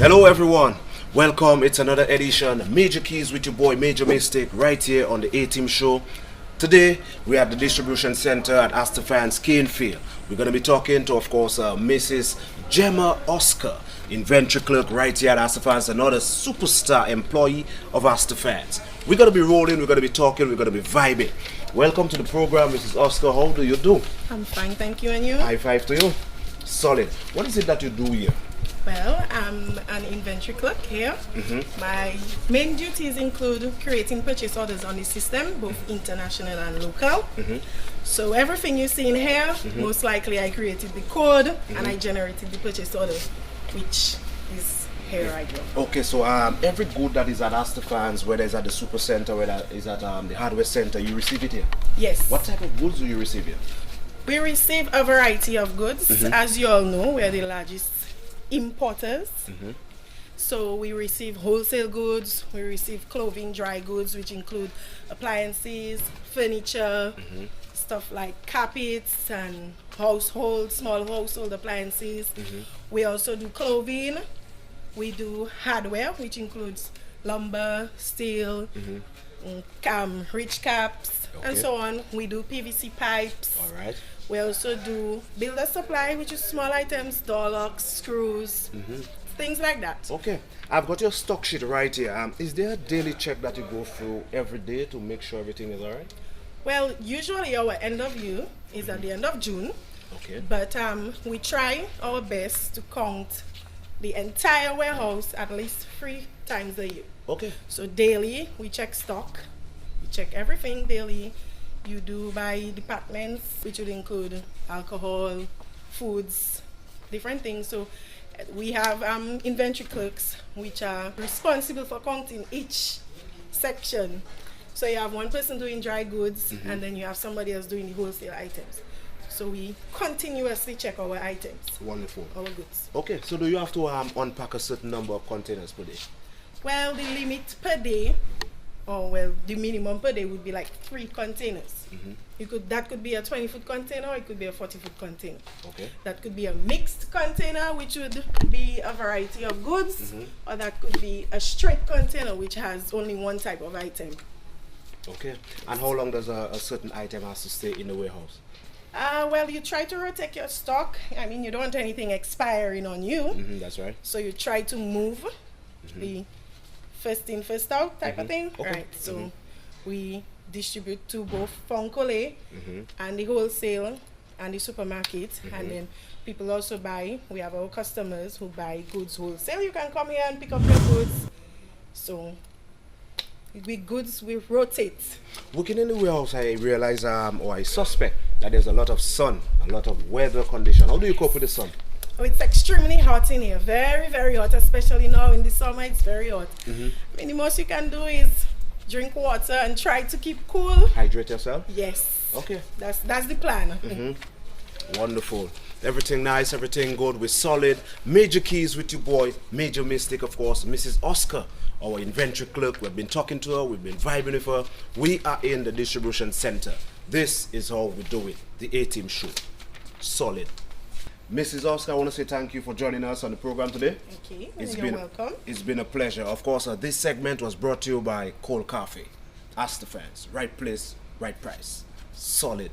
Hello everyone, welcome. It's another edition, Major Keys with your boy Major Mistake, right here on the ATeamShow. Today we are at the Distribution Centre at Astaphans Distribution. We're going to be talking to, of course, Mrs. Gemma Oscar, inventory clerk right here at Astaphans, another superstar employee of Astaphans. We're going to be rolling, we're going to be talking, we're going to be vibing. Welcome to the program, Mrs. Oscar. How do you do? I'm fine, thank you. And you? High five to you. Solid. What is it that you do here? Well, I'm an inventory clerk here. My main duties include creating purchase orders on the system, both international and local. So everything you see in here, most likely I created the code and I generated the purchase order, which is here right now. Okay, so every good that is at Astaphans, whether it's at the super center, whether it's at the hardware center, you receive it here? Yes. What type of goods do you receive here? We receive a variety of goods. As you all know, we're the largest importers. So we receive wholesale goods, we receive clothing, dry goods, which include appliances, furniture, stuff like carpets and small household appliances. We also do clothing. We do hardware, which includes lumber, steel, rich caps, and so on. We do PVC pipes. All right. We also do builder supply, which is small items, door locks, screws, things like that. Okay, I've got your stock sheet right here. Is there a daily check that you go through every day to make sure everything is all right? Well, usually our end of year is at the end of June. Okay. But we try our best to count the entire warehouse at least 3 times a year. Okay. So daily, we check stock. We check everything daily. You do by departments, which would include alcohol, foods, different things. So we have inventory clerks, which are responsible for counting each section. So you have one person doing dry goods, and then you have somebody else doing the wholesale items. So we continuously check our items. Wonderful. Our goods. Okay, so do you have to unpack a certain number of containers per day? Well, the limit per day, the minimum per day would be like 3 containers. That could be a 20-foot container, or it could be a 40-foot container. Okay. That could be a mixed container, which would be a variety of goods, or that could be a straight container, which has only one type of item. Okay. And how long does a certain item has to stay in the warehouse? Well, you try to rotate your stock. I mean, you don't want anything expiring on you. That's right. So you try to move the first in, first out type of thing. Okay. Right. So we distribute to both Foncole and the wholesale and the supermarket. And then people also buy. We have our customers who buy goods wholesale. You can come here and pick up your goods. So with goods, we rotate. Working in the warehouse, I realize or I suspect that there's a lot of sun, a lot of weather condition. How do you cope with the sun? Oh, it's extremely hot in here. Very, very hot, especially now in the summer. It's very hot. I mean, the most you can do is drink water and try to keep cool. Hydrate yourself? Yes. Okay. That's the plan. Wonderful. Everything nice, everything good. We're solid. Major Keys with your boy. Major Mistake, of course, Mrs. Oscar, our inventory clerk. We've been talking to her. We've been vibing with her. We are in the distribution center. This is how we do it. The ATeamShow. Solid. Mrs. Oscar, I want to say thank you for joining us on the program today. Okay, you're welcome. It's been a pleasure. Of course, this segment was brought to you by Cold Coffee. Astaphans. Right place, right price. Solid.